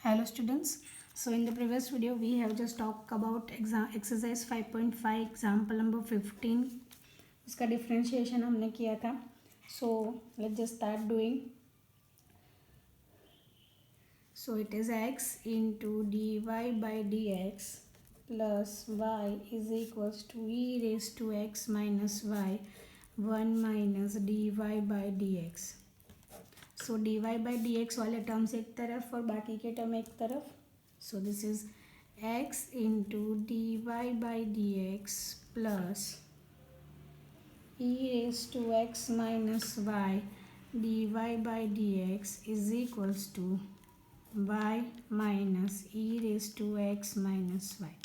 Hello students. So in the previous video we have just talked about exercise 5.5 example number 15. इसका differentiation हमने किया था. So let's just start doing. So it is x into dy by dx plus y is equals to e raised to x minus y 1 minus dy by dx. So d y by d x वाले terms एक तरफ और बाकी के term एक तरफ. So this is x into d y by d x plus e raise to x minus y d y by d x is equals to y minus e raise to x minus y.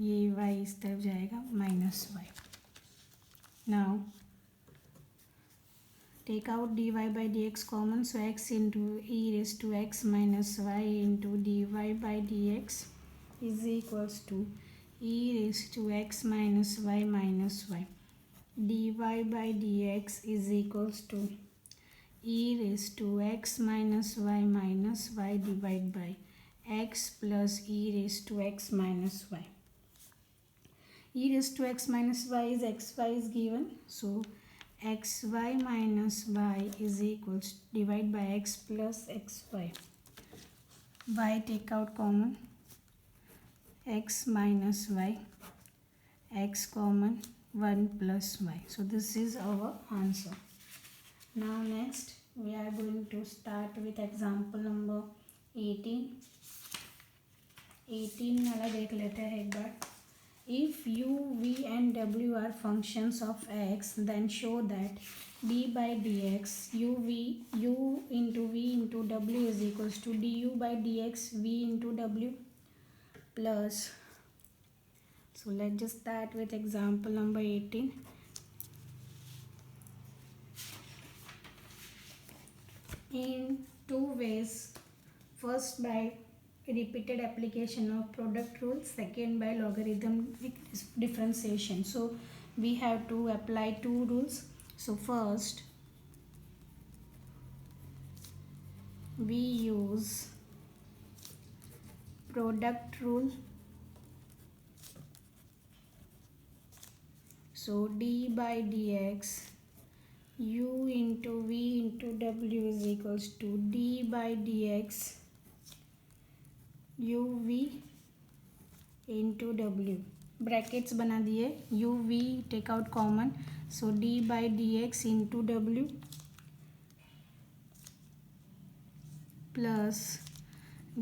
ये y इस तरफ जाएगा minus y. Now take out dy by dx common, so x into e raised to x minus y into dy by dx is equals to e raised to x minus y minus y. dy by dx is equals to e raised to x minus y divided by x plus e raised to x minus y. E raised to x minus y is xy is given, so xy minus y is equals divide by x plus xy. Y take out common, x minus y, x common 1 plus y. So this is our answer. Now next we are going to start with example number 18. 18 वाला देख लेते हैं एक बार. If u, v and w are functions of x, then show that d by dx u into v into w is equals to du by dx v into w plus. So let's just start with example number 18. In two ways. First by repeated application of product rule, second by logarithmic differentiation. So we have to apply two rules. So first we use product rule. So d by dx u into v into w is equals to d by dx u v into w. Brackets बना दिए. u v take out common, so d by d x into डब्ल्यू plus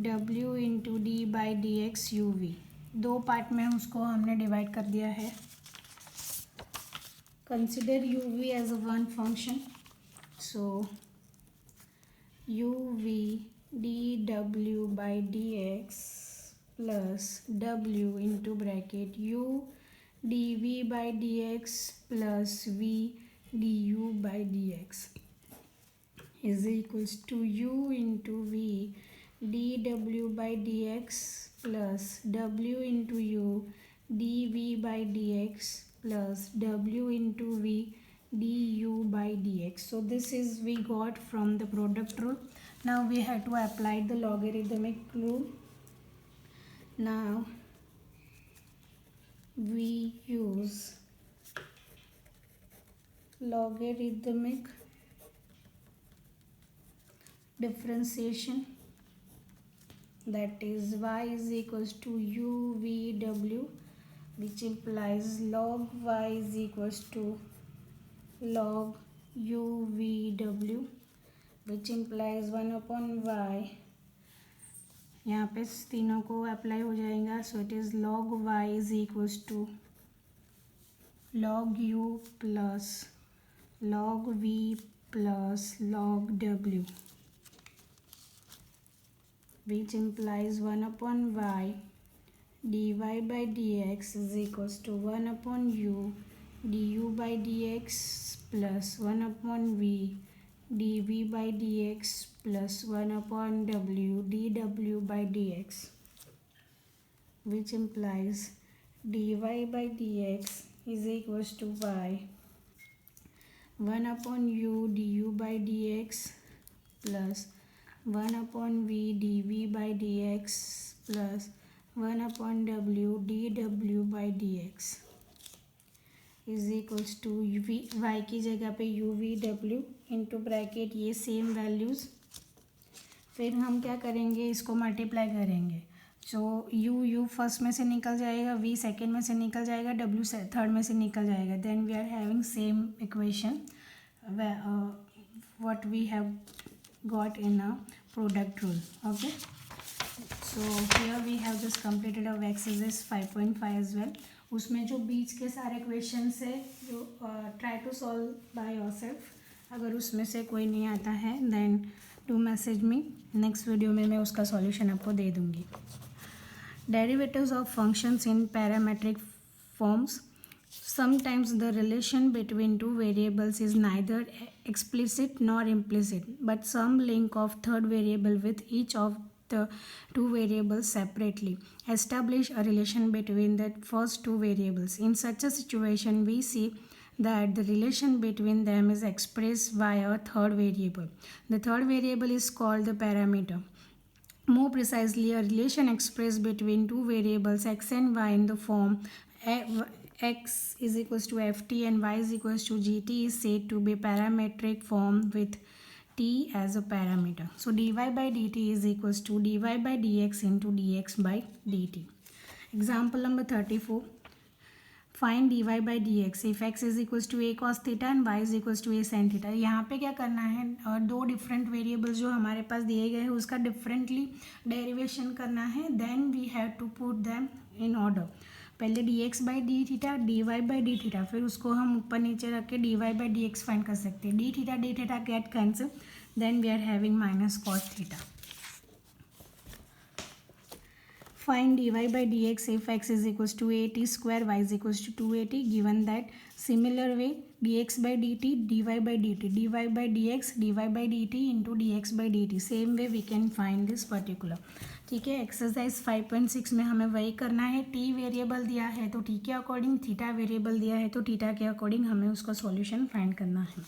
w into d by d x u v. दो part में उसको हमने divide कर दिया है. Consider u v as a one function. So u v dw by dx plus w into bracket u dv by dx plus v du by dx is equals to u into v dw by dx plus w into u dv by dx plus w into v du by dx. So this is we got from the product rule. Now we have to apply the logarithmic rule. Now we use logarithmic differentiation, that is y is equals to u v w, which implies log y is equals to log u v w, which implies 1 upon y. यहाँ पे तीनों को apply हो जाएगा. So it is log y is equals to log u plus log v plus log w, which implies 1 upon y dy by dx is equals to 1 upon u du by dx plus 1 upon v dv by dx plus 1 upon w dw by dx, which implies dy by dx is equals to y 1 upon u du by dx plus 1/v dv by dx plus 1/w dw by dx is equals to v y की जगह पे u v डब्ल्यू into bracket ये same values. फिर हम क्या करेंगे, इसको मल्टीप्लाई करेंगे। सो यू फर्स्ट में से निकल जाएगा, वी सेकेंड में से निकल जाएगा, डब्ल्यू थर्ड में से निकल जाएगा। Then we are having same equation what we have got in a product rule. Okay, so here we have just completed our exercise 5.5 as well. उसमें जो बीच के सारे क्वेश्चन है जो try to solve by yourself, अगर उसमें से कोई नहीं आता है then do message me, next video में मैं उसका सॉल्यूशन आपको दे दूँगी। Derivatives of functions in parametric forms. Sometimes the relation between two variables is neither explicit nor implicit, but some link of third variable with each of the two variables separately establish a relation between the first two variables. In such a situation, we see that the relation between them is expressed via a third variable. The third variable is called the parameter. More precisely, a relation expressed between two variables x and y in the form x is equals to ft and y is equals to gt is said to be parametric form with t as a parameter. So dy by dt is equals to dy by dx into dx by dt. Example number 34. Find dy by dx if x is equals to a cos theta and y is equals to a sin theta. यहाँ पे क्या करना है, दो different variables जो हमारे पास दिए गए हैं उसका डिफरेंटली डेरिवेशन करना है. Then we have to put them in order. पहले d x by d theta, d y by d theta, फिर उसको हम ऊपर नीचे रख के d y by d x find कर सकते हैं. D theta get cancel, then we are having minus cos theta. Find dy by dx if x is equals to at square, y is equals to 2at. Given that similar way dx by dt, dy by dt, dy by dx, dy by dt into dx by dt. Same way we can find this particular. ठीक है, exercise 5.6 में हमें वही करना है. T variable दिया है तो टी के अकॉर्डिंग, थीटा वेरिएबल दिया है तो थीटा के अकॉर्डिंग हमें उसका सॉल्यूशन फाइंड करना है.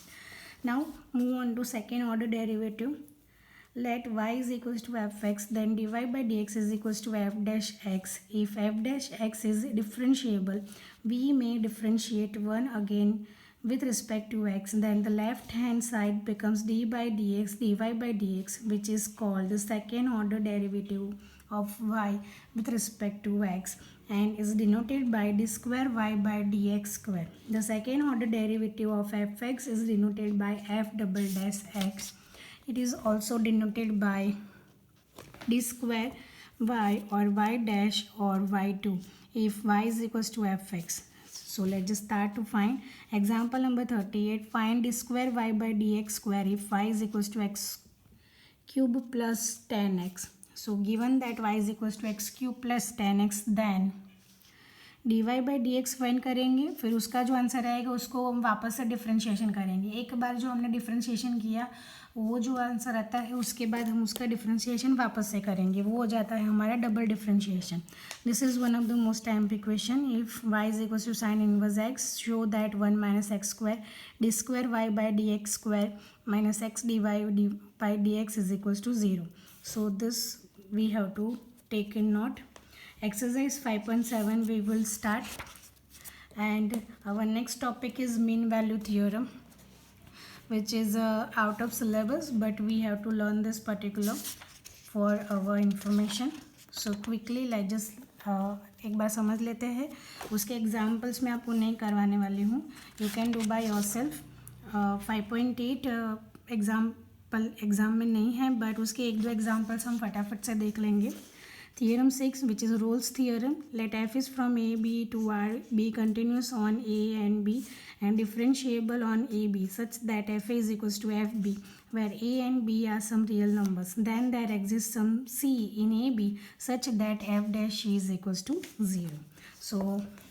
Now move on to second order derivative. Let y is equals to fx, then dy by dx is equals to f dash x. If f dash x is differentiable, we may differentiate one again with respect to x. Then the left hand side becomes d by dx, dy by dx, which is called the second order derivative of y with respect to x and is denoted by d square y by dx square. The second order derivative of fx is denoted by f double dash x. It is also denoted by d square y or y dash or y2 if y is equals to fx. So let's just start to find. Example number 38. Find d square y by dx square if y is equals to x cube plus 10x. So given that y is equals to x cube plus 10x, then d y by d x find करेंगे. फिर उसका जो answer आएगा उसको हम वापस से differentiation करेंगे. एक बार जो हमने डिफ्रेंशिएशन किया वो जो आंसर आता है उसके बाद हम उसका डिफ्रेंशिएशन वापस से करेंगे, वो हो जाता है हमारा double differentiation. This is one of the most time equation. If y is equals to sine inverse x, show that 1 minus x square d square y by d x square minus x d y d by d x is equals to 0. So this we have to take in note. Exercise 5.7 we will start, and our next topic is mean value theorem, which is out of syllabus, but we have to learn this particular for our information. So quickly let's just एक बार समझ लेते हैं. उसके examples मैं आपको नहीं करवाने वाली हूँ, you can do by your self. 5.8 exam में नहीं है, बट उसके एक दो एग्जाम्पल्स हम फटाफट से देख लेंगे. Theorem 6, which is Rolle's theorem. Let f is from a b to r be continuous on a and b and differentiable on a b such that f is equals to f b, where a and b are some real numbers. Then there exists some c in a b such that f dash is equals to 0. So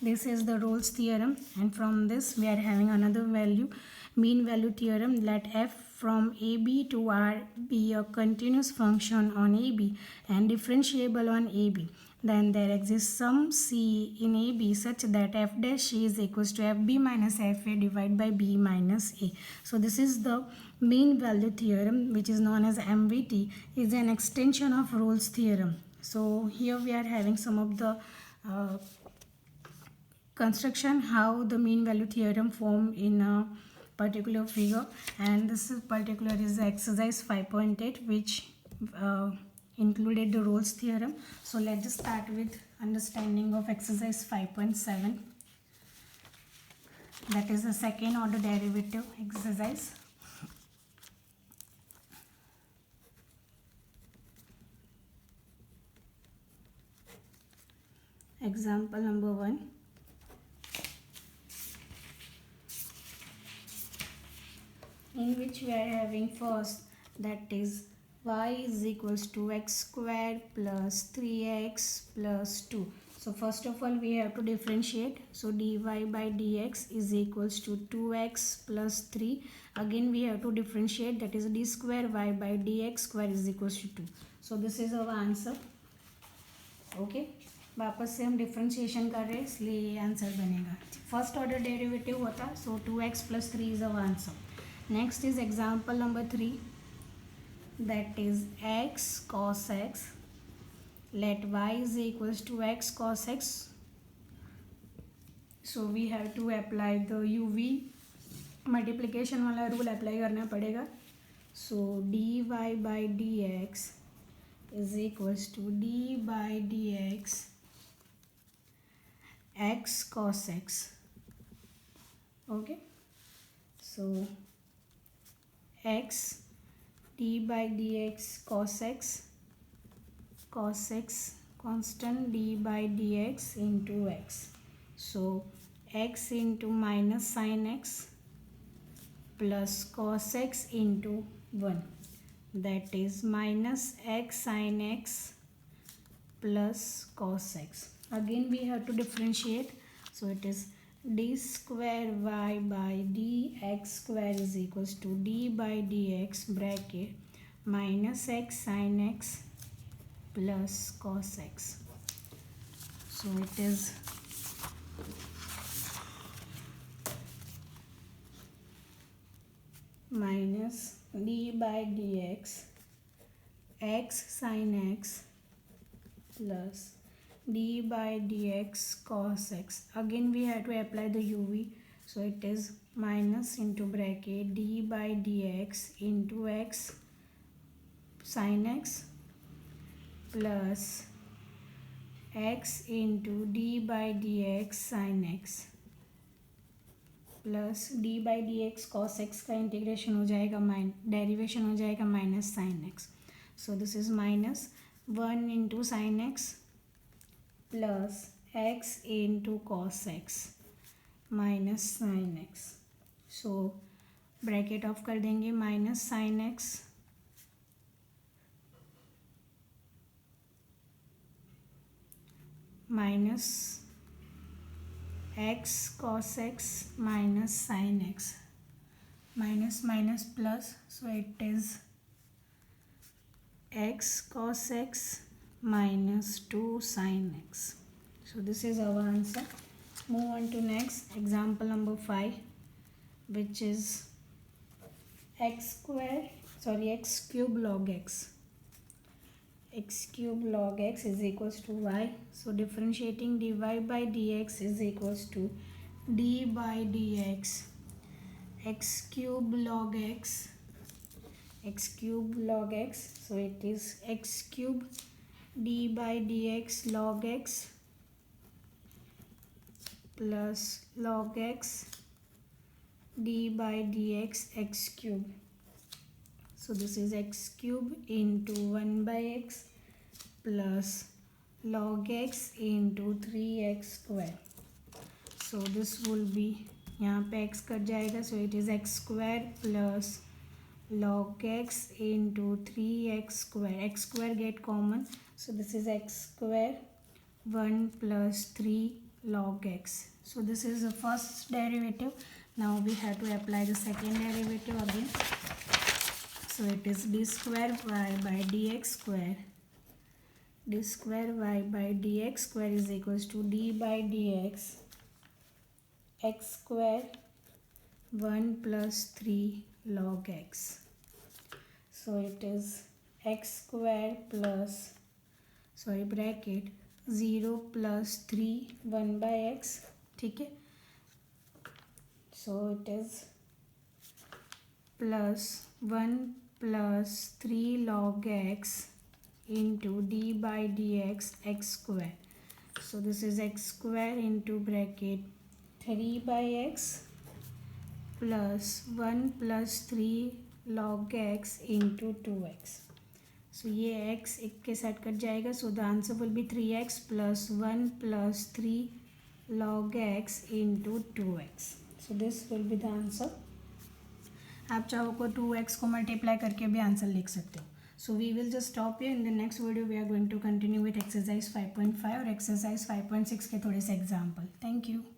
this is the Rolle's theorem, and from this we are having another value, mean value theorem. Let f from AB to R be a continuous function on AB and differentiable on AB, then there exists some C in AB such that f dash C is equals to fb minus fa divided by b minus a. So this is the mean value theorem, which is known as MVT, is an extension of Rolle's theorem. So here we are having some of the construction how the mean value theorem form in a particular figure, and this is particular is exercise 5.8 which included the Rolle's theorem. So let's just start with understanding of exercise 5.7, that is the second order derivative exercise. Example number 1. In which we are having first, that is y is equals to x square plus 3x plus 2. So first of all we have to differentiate. So dy by dx is equals to 2x plus 3. Again we have to differentiate, that is d square y by dx square is equals to 2. So this is our answer. Okay वापस से हम differentiation कर रहे हैं इसलिए ये answer बनेगा. First order derivative होता, सो 2x plus 3 is our answer. Next is example number 3, that is x cos x. Let y is equals to x cos x. So we have to apply the uv multiplication वाला rule apply करना पड़ेगा. So dy by dx is equals to d by dx x cos x. Okay, so x d by dx cos x constant d by dx into x. So x into minus sin x plus cos x into 1, that is minus x sin x plus cos x. Again we have to differentiate, so it is d square y by dx square is equals to d by dx bracket minus x sin x plus cos x. So it is minus d by dx x sin x plus d by dx cos x. Again we have to apply the uv, so it is minus into bracket d by dx into x sin x plus x into d by dx sin x plus d by dx cos x का integration हो जाएगा derivation हो जाएगा minus sine x. So this is minus 1 into sine x plus x into cos x minus sine x. So bracket of कर देंगे, minus sine x minus x cos x minus sin x, minus minus plus, so it is x cos x minus 2 sin x. So this is our answer. Move on to next example number 5, which is x cube log x. X cube log x is equals to y. So differentiating dy by dx is equals to d by dx x cube log x. So it is x cube d by dx log x plus log x d by dx x cube. So this is x cube into 1 by x plus log x into 3x square. So this will be, यहाँ पे x cut जाएगा, so it is x square plus log x into 3x square. X square get common, so this is x square 1 plus 3 log x. So this is the first derivative. Now we have to apply the second derivative again. So it is d square y by dx square. D square y by dx square is equals to d by dx x square 1 plus 3 log x. So it is x square plus bracket 0 plus 3 1 by x. ठीक है. So it is plus 1 plus 3 log x into d by dx x square. So this is x square into bracket 3 by x plus 1 plus 3 log x into 2x. So ये x एक के साथ cut जाएगा. So the answer will be 3x plus 1 plus 3 log x into 2x. So this will be the answer. आप चाहो को 2x को multiply करके भी आंसर लिख सकते हो. So we will just stop here. In the next video we are going to continue with exercise 5.5 और exercise 5.6 के थोड़े से example. Thank you.